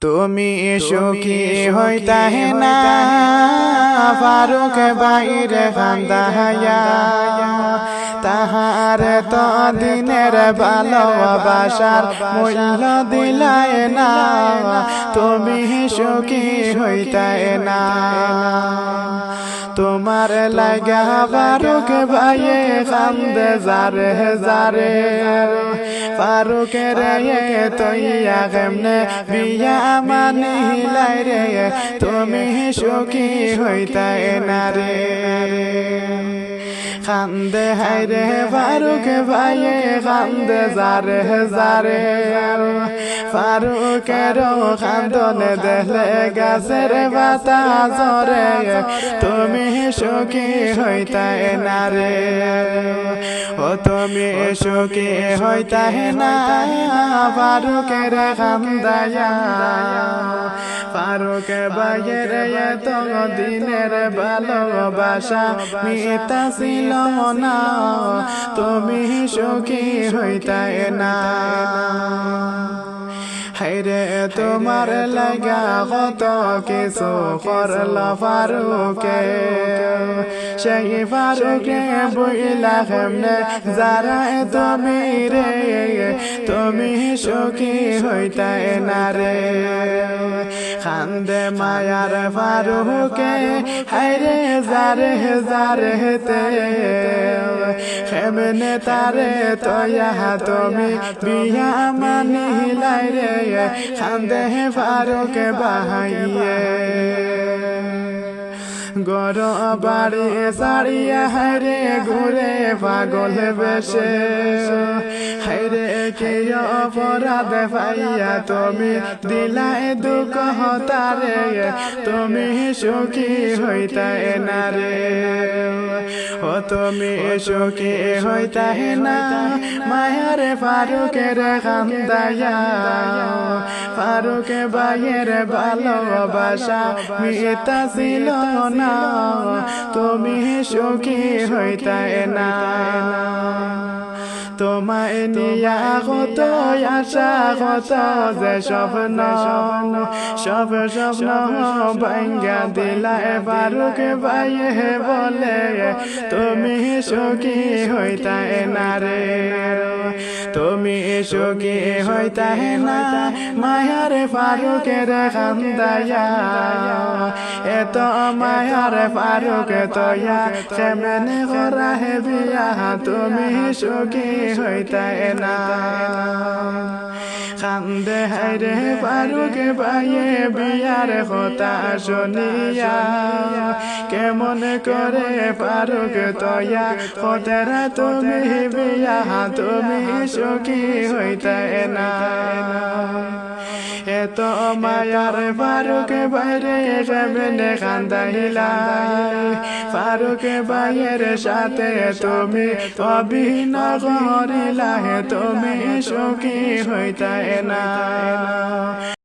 তুমি সুখী হইতাহে না ফারুক বাইরে খান্দায়া তাহার তো দিনের ভালোবাসার মূল্য দিলায় না তুমি সুখী হইতাহে না তোমার লাগা ফারুক ভাইয়ে খান্দে জারে জারে ফারুক রে তৈয়া কেমনে বিয়া মানিলাই রে তুমি সুখী হইতায় না রে খান্দে হাইরে ফারুক ভাইয়ে খান্দে জারে জারে ফারুকের খান্দনে দেখলে গাছের পাতা ঝরে তুমি সুখী হইতায় না রে ও তুমি সুখী হইতাহে না ফারুকের খান্দায়া ফারুক ভাইয়ের এত দিনের ভালোবাসা মিথ্যা ছিল না তুমি সুখী হইতায় না হায়রে তোমার লাগা কত কিছু করল ফারুকে সেই ফারুকে বইলা কেমনে যারা তুমি রে তুমি সুখী হইতায় না রে খান্দে মায়ার ফারুকে হায়রে যারে যারে তে কেমনে তারে তয়া তুমি বিয়া মানিলাই রে খান্দে ফারুক ভাইয়ে গর বাড়ি সারিয়া হায়রে ঘুরে পাগল বেশে হায়রে কে অপরাধ পাইয়া তুমি দিলায় দুঃখ তারে তুমি সুখী হইতায় না রে ও তুমি সুখী হইতাহে না মায়ার ফারুকের খান্দায়া ফারুক ভাইয়ের ভালোবাসা মিথ্যা ছিল না তুমি সুখী হইতায় না তোমায় নিয়া কত আশা কত যে স্বপ্ন সব স্বপ্ন ভাঙ্গা দিলায় ফারুক ভাইয়ে বলে তুমি সুখী হইতায় না রে তুমি সুখী হইতাহে না মায়ার ফারুকের খান্দায়া এত মায়ার ফারুক তয়া কেমনে করা হে বিয়া তুমি সুখী হইতায় না খান্দে হায়রে ফারুক ভাইয়ে বিয়ার কথা শুনিয়া কেমন করে ফারুক তয়া কতরা তুমি বিয়া তুমি সুখী হইতায় না এত মায়ার ফারুক ভাইরে কেমনে কান্দাইলা ফারুক ভাইয়ের সাথে তুমি অভিনয় করিলা তুমি সুখী হইতায় না।